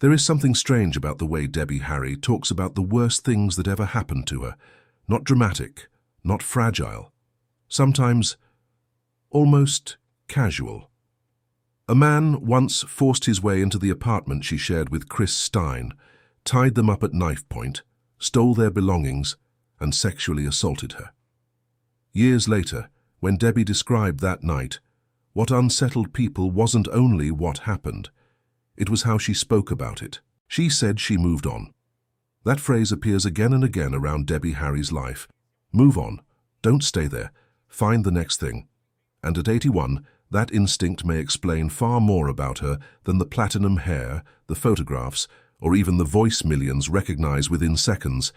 There is something strange about the way Debbie Harry talks about the worst things that ever happened to her. Not dramatic, not fragile. Sometimes almost casual. A man once forced his way into the apartment she shared with Chris Stein, tied them up at knife point, stole their belongings, and sexually assaulted her. Years later, when Debbie described that night, what unsettled people wasn't only what happened, it was how she spoke about it. She said she moved on. That phrase appears again and again around Debbie Harry's life. Move on. Don't stay there. Find the next thing. And at 81, that instinct may explain far more about her than the platinum hair, the photographs, or even the voice millions recognize within seconds,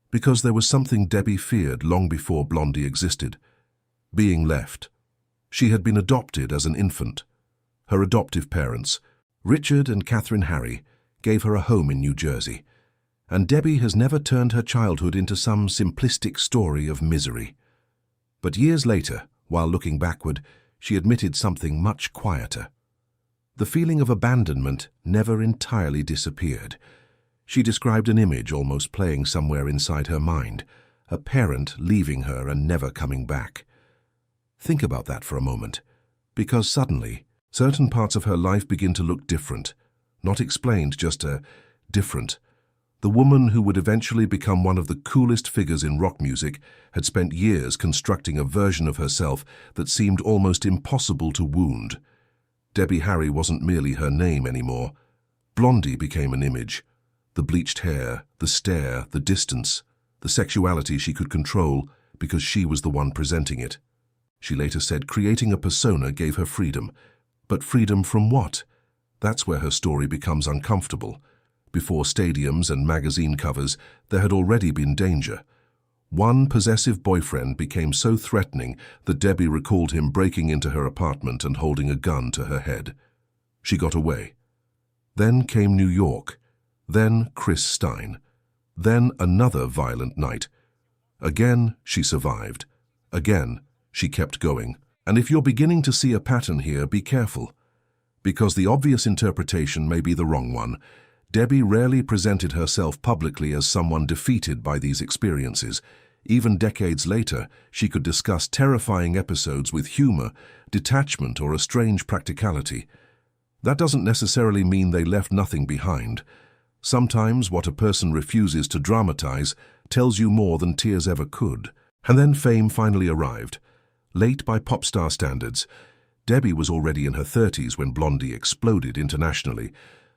because there was something Debbie feared long before Blondie existed: being left. She had been adopted as an infant. Her adoptive parents, Richard and Catherine Harry, gave her a home in New Jersey, and Debbie has never turned her childhood into some simplistic story of misery. But years later, while looking backward, she admitted something much quieter. The feeling of abandonment never entirely disappeared. She described an image almost playing somewhere inside her mind, a parent leaving her and never coming back. Think about that for a moment, because suddenly, certain parts of her life begin to look different, not explained, just different. The woman who would eventually become one of the coolest figures in rock music had spent years constructing a version of herself that seemed almost impossible to wound. Debbie Harry wasn't merely her name anymore. Blondie became an image. The bleached hair, the stare, the distance, the sexuality she could control because she was the one presenting it. She later said creating a persona gave her freedom. But freedom from what? That's where her story becomes uncomfortable. Before stadiums and magazine covers, there had already been danger. One possessive boyfriend became so threatening that Debbie recalled him breaking into her apartment and holding a gun to her head. She got away. Then came New York. Then Chris Stein. Then another violent night. Again, she survived. Again, she kept going. And if you're beginning to see a pattern here, be careful. Because the obvious interpretation may be the wrong one. Debbie rarely presented herself publicly as someone defeated by these experiences. Even decades later, she could discuss terrifying episodes with humor, detachment, or a strange practicality. That doesn't necessarily mean they left nothing behind. Sometimes what a person refuses to dramatize tells you more than tears ever could. And then fame finally arrived. Late by pop star standards, Debbie was already in her 30s when Blondie exploded internationally.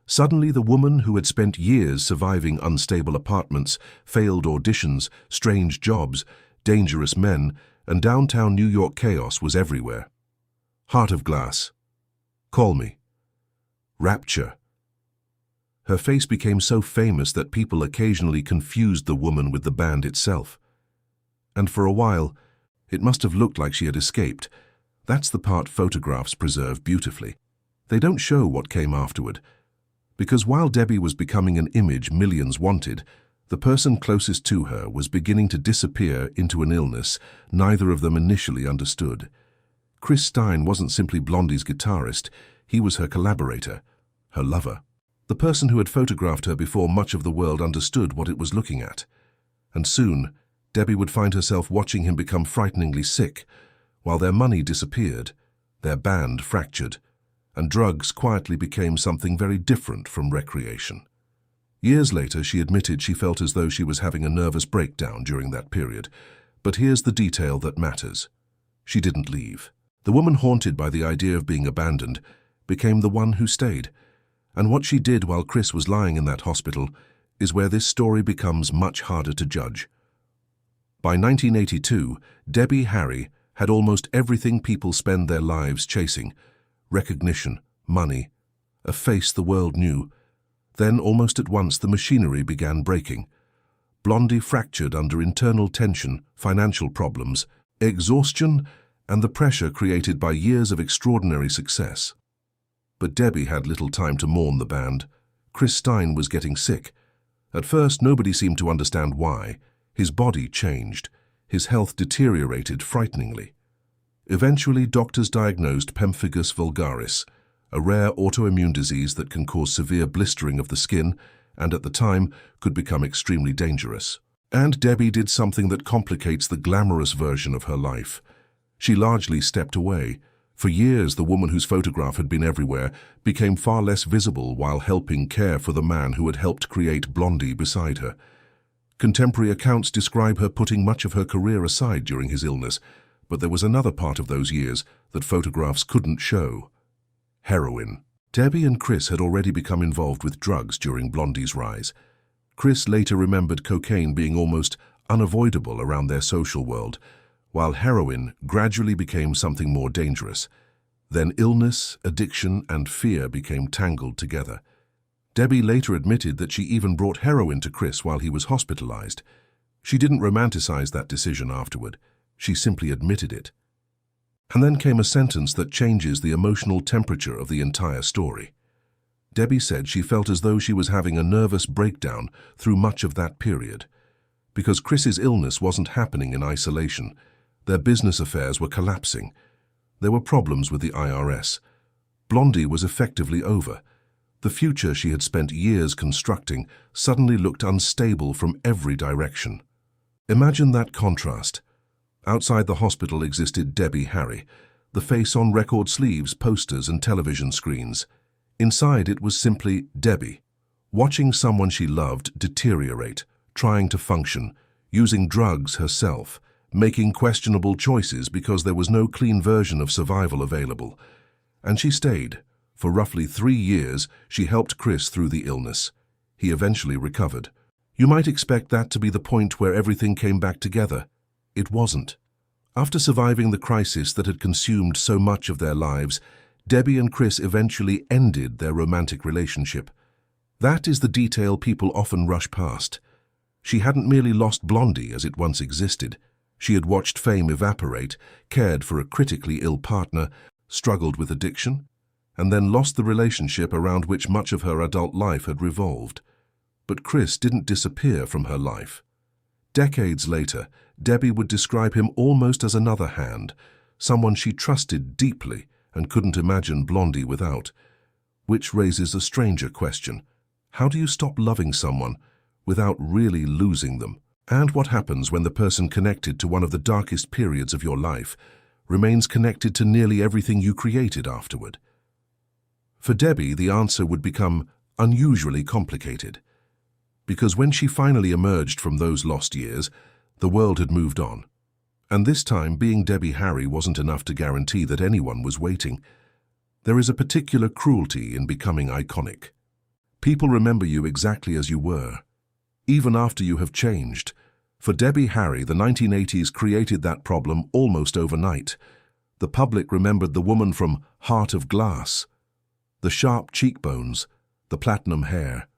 Suddenly, the woman who had spent years surviving unstable apartments, failed auditions, strange jobs, dangerous men, and downtown New York chaos was everywhere. Heart of Glass. Call Me. Rapture. Her face became so famous that people occasionally confused the woman with the band itself. And for a while, it must have looked like she had escaped. That's the part photographs preserve beautifully. They don't show what came afterward. Because while Debbie was becoming an image millions wanted, the person closest to her was beginning to disappear into an illness neither of them initially understood. Chris Stein wasn't simply Blondie's guitarist, he was her collaborator, her lover. The person who had photographed her before much of the world understood what it was looking at. And soon, Debbie would find herself watching him become frighteningly sick, while their money disappeared, their band fractured, and drugs quietly became something very different from recreation. Years later, she admitted she felt as though she was having a nervous breakdown during that period. But here's the detail that matters. She didn't leave. The woman haunted by the idea of being abandoned became the one who stayed. And what she did while Chris was lying in that hospital is where this story becomes much harder to judge. By 1982, Debbie Harry had almost everything people spend their lives chasing: recognition, money, a face the world knew. Then, almost at once, the machinery began breaking. Blondie fractured under internal tension, financial problems, exhaustion, and the pressure created by years of extraordinary success. But Debbie had little time to mourn the band. Chris Stein was getting sick. At first, nobody seemed to understand why. His body changed. His health deteriorated frighteningly. Eventually, doctors diagnosed pemphigus vulgaris, a rare autoimmune disease that can cause severe blistering of the skin and at the time could become extremely dangerous. And Debbie did something that complicates the glamorous version of her life. She largely stepped away. For years, the woman whose photograph had been everywhere became far less visible while helping care for the man who had helped create Blondie beside her. Contemporary accounts describe her putting much of her career aside during his illness, but there was another part of those years that photographs couldn't show. Heroin. Debbie and Chris had already become involved with drugs during Blondie's rise. Chris later remembered cocaine being almost unavoidable around their social world, while heroin gradually became something more dangerous. Then illness, addiction, and fear became tangled together. Debbie later admitted that she even brought heroin to Chris while he was hospitalized. She didn't romanticize that decision afterward. She simply admitted it. And then came a sentence that changes the emotional temperature of the entire story. Debbie said she felt as though she was having a nervous breakdown through much of that period. Because Chris's illness wasn't happening in isolation. Their business affairs were collapsing. There were problems with the IRS. Blondie was effectively over. The future she had spent years constructing suddenly looked unstable from every direction. Imagine that contrast. Outside the hospital existed Debbie Harry, the face on record sleeves, posters, and television screens. Inside it was simply Debbie, watching someone she loved deteriorate, trying to function, using drugs herself, making questionable choices because there was no clean version of survival available. And she stayed. For roughly 3 years, she helped Chris through the illness. He eventually recovered. You might expect that to be the point where everything came back together. It wasn't. After surviving the crisis that had consumed so much of their lives, Debbie and Chris eventually ended their romantic relationship. That is the detail people often rush past. She hadn't merely lost Blondie as it once existed. She had watched fame evaporate, cared for a critically ill partner, struggled with addiction, and then lost the relationship around which much of her adult life had revolved. But Chris didn't disappear from her life. Decades later, Debbie would describe him almost as another hand, someone she trusted deeply and couldn't imagine Blondie without. Which raises a stranger question. How do you stop loving someone without really losing them? And what happens when the person connected to one of the darkest periods of your life remains connected to nearly everything you created afterward? For Debbie, the answer would become unusually complicated. Because when she finally emerged from those lost years, the world had moved on. And this time, being Debbie Harry wasn't enough to guarantee that anyone was waiting. There is a particular cruelty in becoming iconic. People remember you exactly as you were, even after you have changed. For Debbie Harry, the 1980s created that problem almost overnight. The public remembered the woman from Heart of Glass, the sharp cheekbones, the platinum hair,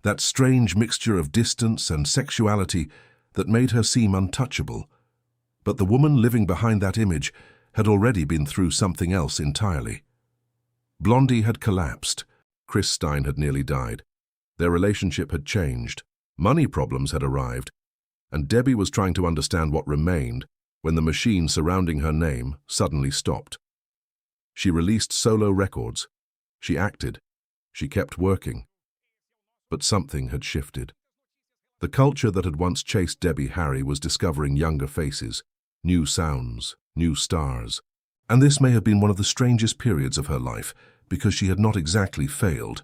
that strange mixture of distance and sexuality that made her seem untouchable. But the woman living behind that image had already been through something else entirely. Blondie had collapsed. Chris Stein had nearly died. Their relationship had changed. Money problems had arrived, and Debbie was trying to understand what remained when the machine surrounding her name suddenly stopped. She released solo records. She acted. She kept working. But something had shifted. The culture that had once chased Debbie Harry was discovering younger faces, new sounds, new stars. And this may have been one of the strangest periods of her life, because she had not exactly failed.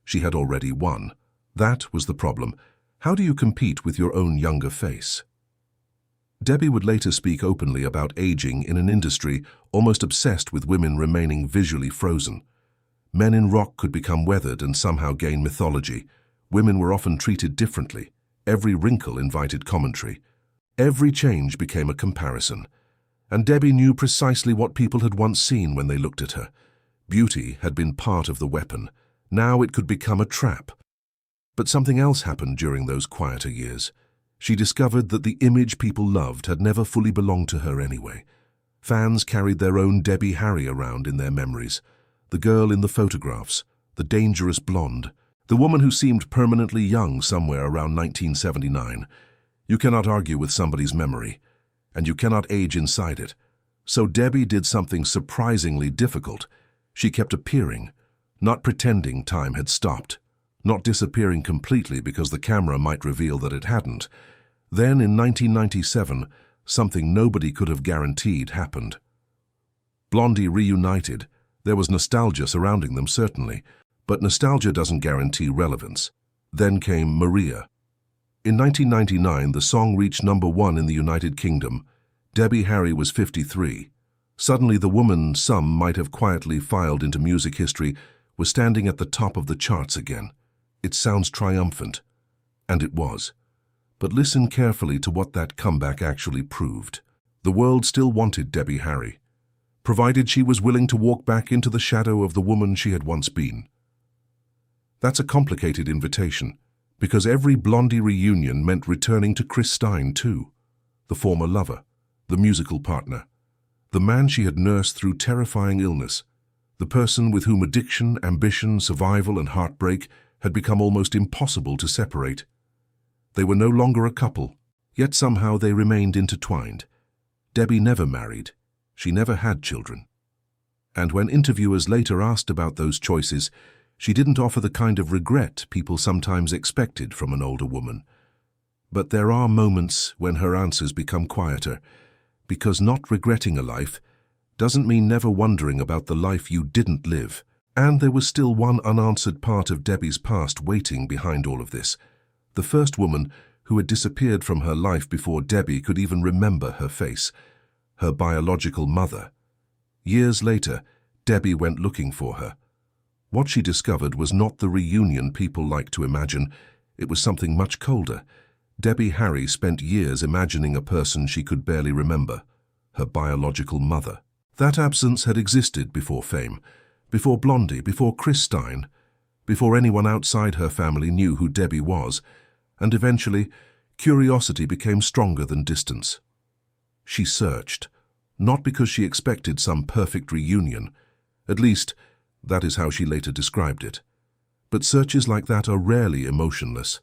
She had already won. That was the problem. How do you compete with your own younger face? Debbie would later speak openly about aging in an industry almost obsessed with women remaining visually frozen. Men in rock could become weathered and somehow gain mythology. Women were often treated differently. Every wrinkle invited commentary. Every change became a comparison. And Debbie knew precisely what people had once seen when they looked at her. Beauty had been part of the weapon. Now it could become a trap. But something else happened during those quieter years. She discovered that the image people loved had never fully belonged to her anyway. Fans carried their own Debbie Harry around in their memories. The girl in the photographs, the dangerous blonde, the woman who seemed permanently young somewhere around 1979. You cannot argue with somebody's memory, and you cannot age inside it. So Debbie did something surprisingly difficult. She kept appearing, not pretending time had stopped, not disappearing completely because the camera might reveal that it hadn't. Then, in 1997, something nobody could have guaranteed happened. Blondie reunited. There was nostalgia surrounding them, certainly, but nostalgia doesn't guarantee relevance. Then came Maria. In 1999, the song reached #1 in the United Kingdom. Debbie Harry was 53. Suddenly, the woman some might have quietly filed into music history was standing at the top of the charts again. It sounds triumphant, and it was. But listen carefully to what that comeback actually proved. The world still wanted Debbie Harry, provided she was willing to walk back into the shadow of the woman she had once been. That's a complicated invitation, because every Blondie reunion meant returning to Chris Stein too, the former lover, the musical partner, the man she had nursed through terrifying illness, the person with whom addiction, ambition, survival, and heartbreak had become almost impossible to separate. They were no longer a couple, yet somehow they remained intertwined. Debbie never married. She never had children. And when interviewers later asked about those choices, she didn't offer the kind of regret people sometimes expected from an older woman. But there are moments when her answers become quieter, because not regretting a life doesn't mean never wondering about the life you didn't live. And there was still one unanswered part of Debbie's past waiting behind all of this. The first woman who had disappeared from her life before Debbie could even remember her face, her biological mother. Years later, Debbie went looking for her. What she discovered was not the reunion people like to imagine. It was something much colder. Debbie Harry spent years imagining a person she could barely remember, her biological mother. That absence had existed before fame, before Blondie, before Chris Stein, before anyone outside her family knew who Debbie was, and eventually, curiosity became stronger than distance. She searched, not because she expected some perfect reunion, at least, that is how she later described it. But searches like that are rarely emotionless.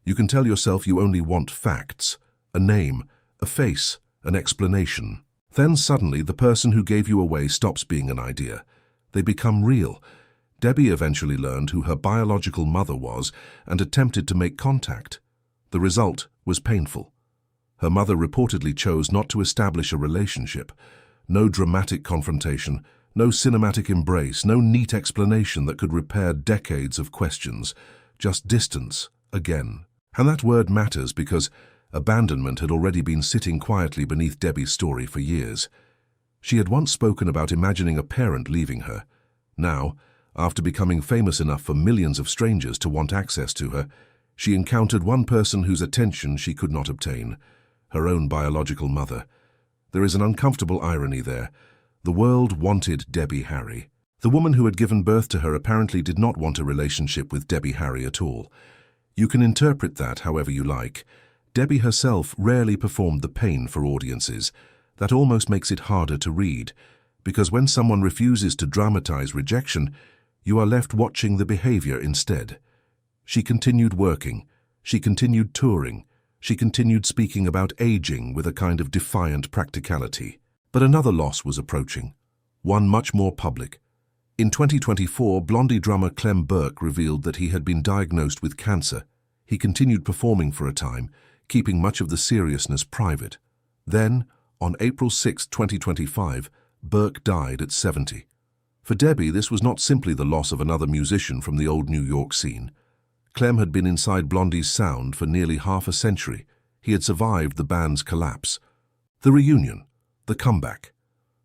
You can tell yourself you only want facts, a name, a face, an explanation. Then suddenly the person who gave you away stops being an idea. They become real. Debbie eventually learned who her biological mother was and attempted to make contact. The result was painful. Her mother reportedly chose not to establish a relationship. No dramatic confrontation, no cinematic embrace, no neat explanation that could repair decades of questions. Just distance, again. And that word matters because abandonment had already been sitting quietly beneath Debbie's story for years. She had once spoken about imagining a parent leaving her. Now, after becoming famous enough for millions of strangers to want access to her, she encountered one person whose attention she could not obtain, her own biological mother. There is an uncomfortable irony there. The world wanted Debbie Harry. The woman who had given birth to her apparently did not want a relationship with Debbie Harry at all. You can interpret that however you like. Debbie herself rarely performed the pain for audiences. That almost makes it harder to read, because when someone refuses to dramatize rejection, you are left watching the behavior instead. She continued working, she continued touring, she continued speaking about aging with a kind of defiant practicality. But another loss was approaching, one much more public. In 2024, Blondie drummer Clem Burke revealed that he had been diagnosed with cancer. He continued performing for a time, keeping much of the seriousness private. Then, on April 6, 2025, Burke died at 70. For Debbie, this was not simply the loss of another musician from the old New York scene. Clem had been inside Blondie's sound for nearly half a century. He had survived the band's collapse. The reunion, the comeback,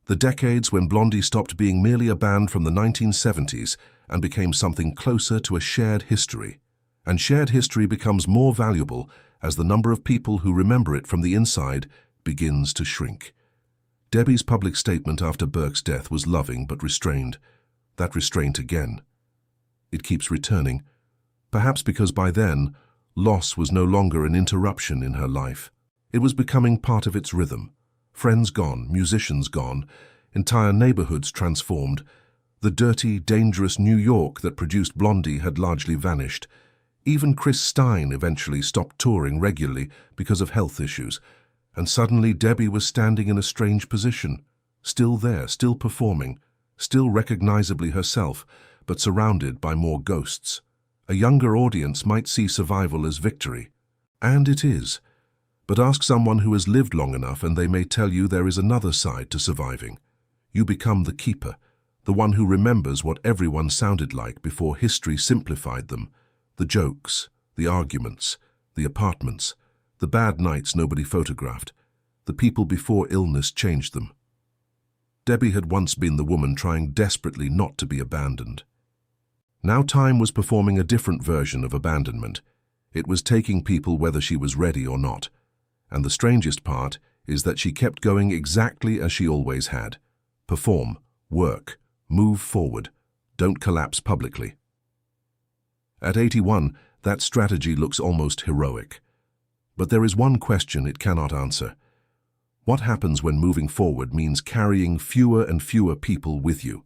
the decades when Blondie stopped being merely a band from the 1970s and became something closer to a shared history. And shared history becomes more valuable as the number of people who remember it from the inside begins to shrink. Debbie's public statement after Burke's death was loving but restrained. That restraint again. It keeps returning, perhaps because by then, loss was no longer an interruption in her life. It was becoming part of its rhythm. Friends gone, musicians gone, entire neighborhoods transformed. The dirty, dangerous New York that produced Blondie had largely vanished. Even Chris Stein eventually stopped touring regularly because of health issues. And suddenly Debbie was standing in a strange position, still there, still performing, still recognizably herself, but surrounded by more ghosts. A younger audience might see survival as victory. And it is. But ask someone who has lived long enough and they may tell you there is another side to surviving. You become the keeper, the one who remembers what everyone sounded like before history simplified them. The jokes, the arguments, the apartments, the bad nights nobody photographed, the people before illness changed them. Debbie had once been the woman trying desperately not to be abandoned. Now time was performing a different version of abandonment. It was taking people whether she was ready or not. And the strangest part is that she kept going exactly as she always had. Perform, work, move forward, don't collapse publicly. At 81, that strategy looks almost heroic. But there is one question it cannot answer. What happens when moving forward means carrying fewer and fewer people with you?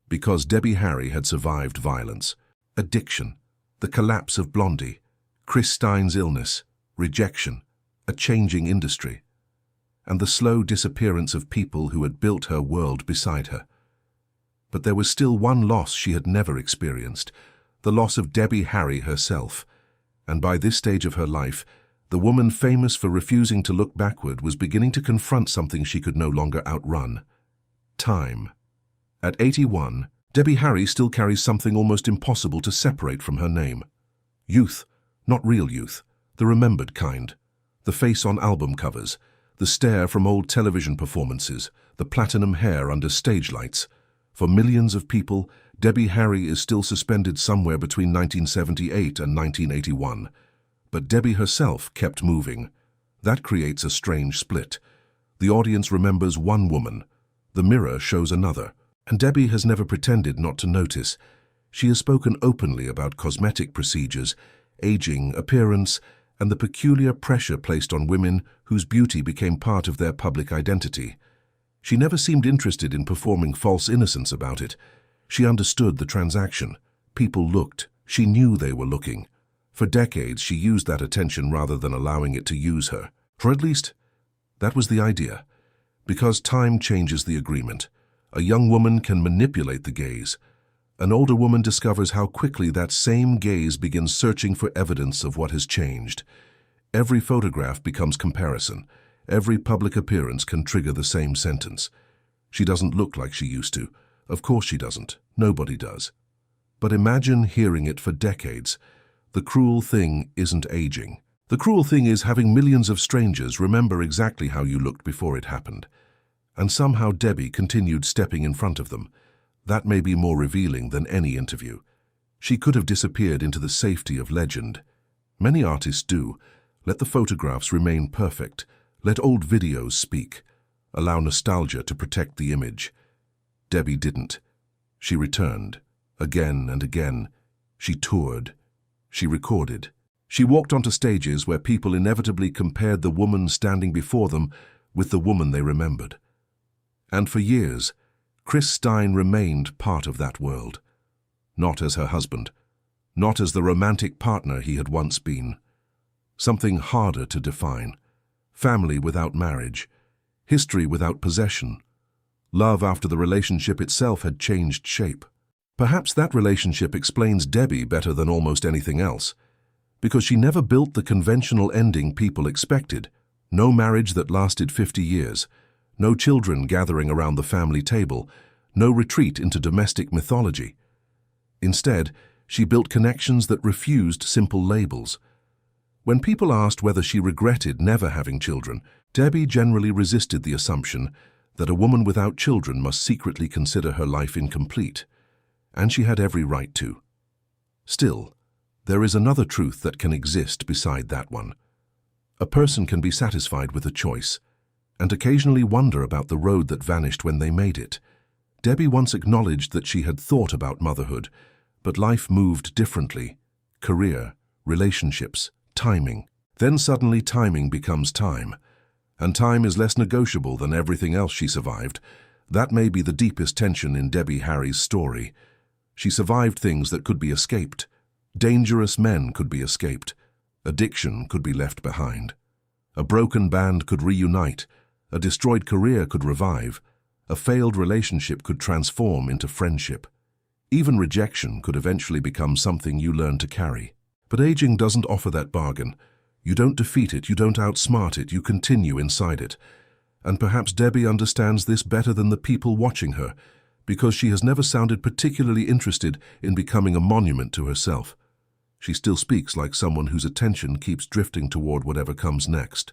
Because Debbie Harry had survived violence, addiction, the collapse of Blondie, Chris Stein's illness, rejection, a changing industry, and the slow disappearance of people who had built her world beside her. But there was still one loss she had never experienced, the loss of Debbie Harry herself. And by this stage of her life, the woman famous for refusing to look backward was beginning to confront something she could no longer outrun: time. At 81, Debbie Harry still carries something almost impossible to separate from her name. Youth, not real youth, the remembered kind. The face on album covers, the stare from old television performances, the platinum hair under stage lights. For millions of people, Debbie Harry is still suspended somewhere between 1978 and 1981. But Debbie herself kept moving. That creates a strange split. The audience remembers one woman. The mirror shows another. And Debbie has never pretended not to notice. She has spoken openly about cosmetic procedures, aging, appearance, and the peculiar pressure placed on women whose beauty became part of their public identity. She never seemed interested in performing false innocence about it. She understood the transaction. People looked. She knew they were looking. For decades, she used that attention rather than allowing it to use her. Or at least, that was the idea. Because time changes the agreement. A young woman can manipulate the gaze. An older woman discovers how quickly that same gaze begins searching for evidence of what has changed. Every photograph becomes comparison. Every public appearance can trigger the same sentence. She doesn't look like she used to. Of course she doesn't. Nobody does. But imagine hearing it for decades. The cruel thing isn't aging. The cruel thing is having millions of strangers remember exactly how you looked before it happened. And somehow Debbie continued stepping in front of them. That may be more revealing than any interview. She could have disappeared into the safety of legend. Many artists do. Let the photographs remain perfect. Let old videos speak. Allow nostalgia to protect the image. Debbie didn't. She returned. Again and again. She toured. She recorded. She walked onto stages where people inevitably compared the woman standing before them with the woman they remembered. And for years, Chris Stein remained part of that world. Not as her husband. Not as the romantic partner he had once been. Something harder to define. Family without marriage. History without possession. Love after the relationship itself had changed shape. Perhaps that relationship explains Debbie better than almost anything else. Because she never built the conventional ending people expected. No marriage that lasted 50 years. No children gathering around the family table. No retreat into domestic mythology. Instead, she built connections that refused simple labels. When people asked whether she regretted never having children, Debbie generally resisted the assumption that a woman without children must secretly consider her life incomplete. And she had every right to. Still, there is another truth that can exist beside that one. A person can be satisfied with a choice, and occasionally wonder about the road that vanished when they made it. Debbie once acknowledged that she had thought about motherhood, but life moved differently. Career, relationships, timing. Then suddenly timing becomes time, and time is less negotiable than everything else she survived. That may be the deepest tension in Debbie Harry's story. She survived things that could be escaped. Dangerous men could be escaped. Addiction could be left behind. A broken band could reunite. A destroyed career could revive. A failed relationship could transform into friendship. Even rejection could eventually become something you learn to carry. But aging doesn't offer that bargain. You don't defeat it, you don't outsmart it, you continue inside it. And perhaps Debbie understands this better than the people watching her, because she has never sounded particularly interested in becoming a monument to herself. She still speaks like someone whose attention keeps drifting toward whatever comes next.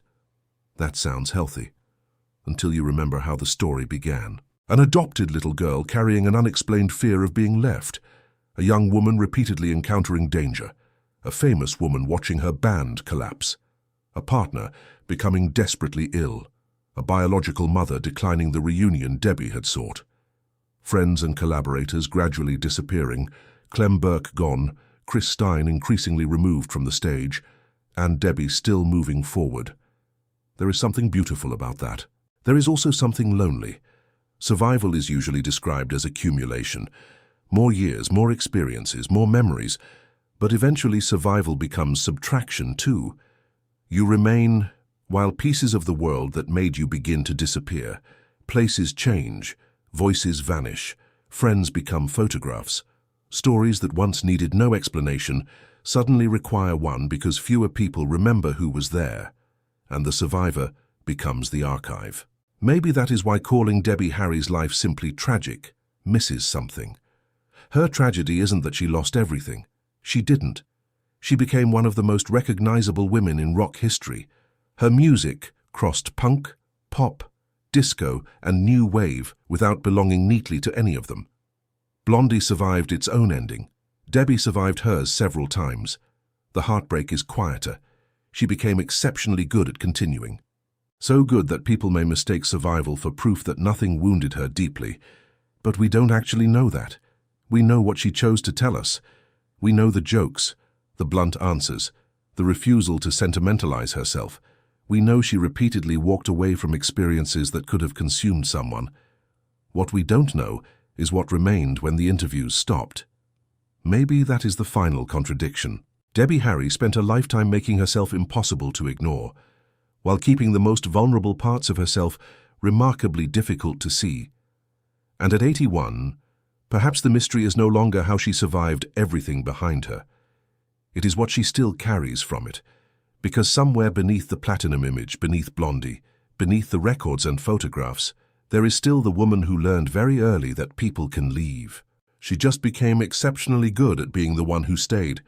That sounds healthy, until you remember how the story began. An adopted little girl carrying an unexplained fear of being left, a young woman repeatedly encountering danger, a famous woman watching her band collapse, a partner becoming desperately ill, a biological mother declining the reunion Debbie had sought. Friends and collaborators gradually disappearing, Clem Burke gone, Chris Stein increasingly removed from the stage, and Debbie still moving forward. There is something beautiful about that. There is also something lonely. Survival is usually described as accumulation. More years, more experiences, more memories. But eventually survival becomes subtraction too. You remain while pieces of the world that made you begin to disappear. Places change, voices vanish, friends become photographs. Stories that once needed no explanation suddenly require one because fewer people remember who was there, and the survivor becomes the archive. Maybe that is why calling Debbie Harry's life simply tragic misses something. Her tragedy isn't that she lost everything. She didn't. She became one of the most recognizable women in rock history. Her music crossed punk, pop, disco, and new wave without belonging neatly to any of them. Blondie survived its own ending. Debbie survived hers several times. The heartbreak is quieter. She became exceptionally good at continuing. So good that people may mistake survival for proof that nothing wounded her deeply. But we don't actually know that. We know what she chose to tell us. We know the jokes, the blunt answers, the refusal to sentimentalize herself. We know she repeatedly walked away from experiences that could have consumed someone. What we don't know is what remained when the interviews stopped. Maybe that is the final contradiction. Debbie Harry spent a lifetime making herself impossible to ignore, while keeping the most vulnerable parts of herself remarkably difficult to see. And at 81, perhaps the mystery is no longer how she survived everything behind her. It is what she still carries from it, because somewhere beneath the platinum image, beneath Blondie, beneath the records and photographs, there is still the woman who learned very early that people can leave. She just became exceptionally good at being the one who stayed,